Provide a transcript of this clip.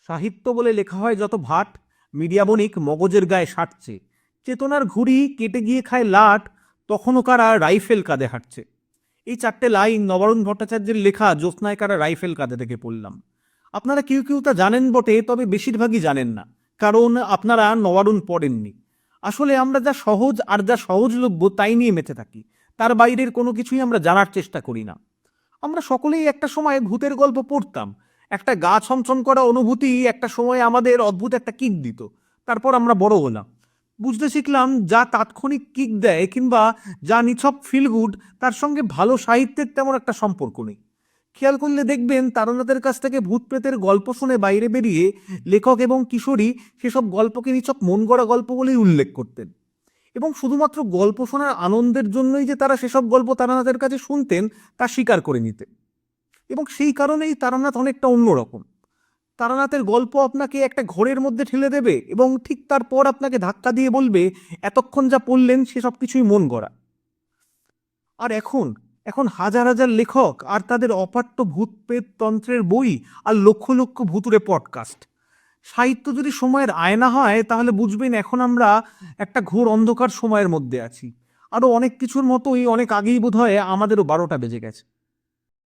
সাহিত্য বলে লেখা হয় যত ভাট, মিডিয়া বণিক মগজের গায়ে সাটছে। চেতনার ঘুড়ি কেটে গিয়ে খায় লাট, তখনও কারা রাইফেল কাঁধে হাঁটছে। এই চারটে লাইন নবারুণ ভট্টাচার্যের লেখা জ্যোৎস্নায় কারা রাইফেল কাঁধে থেকে পড়লাম। আপনারা কেউ কেউ তা জানেন বটে, তবে বেশিরভাগই জানেন না, কারণ আপনারা নবারুণ পড়েননি। আসলে আমরা যা সহজ আর যা সহজলভ্য তাই নিয়ে মেতে থাকি, তার বাইরের কোনো কিছুই আমরা জানার চেষ্টা করি না। আমরা সকলেই একটা সময় ভূতের গল্প পড়তাম। একটা গা ছমছম করা অনুভূতি একটা সময় আমাদের অদ্ভুত একটা কিক দিত। তারপর আমরা বড় হলাম, বুঝতে শিখলাম যা তাৎক্ষণিক কিক দেয় কিংবা যা নিছক ফিল গুড, তার সঙ্গে ভালো সাহিত্যের তেমন একটা সম্পর্ক নেই। খেয়াল করলে দেখবেন তারনাদের কাছ থেকে ভূত প্রেতের গল্প শুনে বাইরে বেরিয়ে লেখক এবং কিশোরী সেসব গল্পকে নিছক মন গড়া গল্প বলেই উল্লেখ করতেন। এবং শুধুমাত্র গল্প শোনার আনন্দের জন্যই যে তারা সেসব গল্প তারানাথের কাছে শুনতেন তা স্বীকার করে নিতেন। এবং সেই কারণেই তারানাথ অনেকটা অন্যরকম। তারানাথের গল্প আপনাকে একটা ঘোরের মধ্যে ঠেলে দেবে এবং ঠিক তারপর আপনাকে ধাক্কা দিয়ে বলবে এতক্ষণ যা পড়লেন সেসব কিছুই মন গড়া। আর এখন এখন হাজার হাজার লেখক আর তাদের অপাঠ্য ভূত প্রেত তন্ত্রের বই আর লক্ষ লক্ষ ভুতুরে পডকাস্ট। সাহিত্য যদি সময়ের আয়না হয় তাহলে বুঝবেন এখন আমরা একটা ঘোর অন্ধকার সময়ের মধ্যে আছি। আরো অনেক কিছুর মতোই অনেক আগেই বোধহয় আমাদেরও 12টা বেজে গেছে।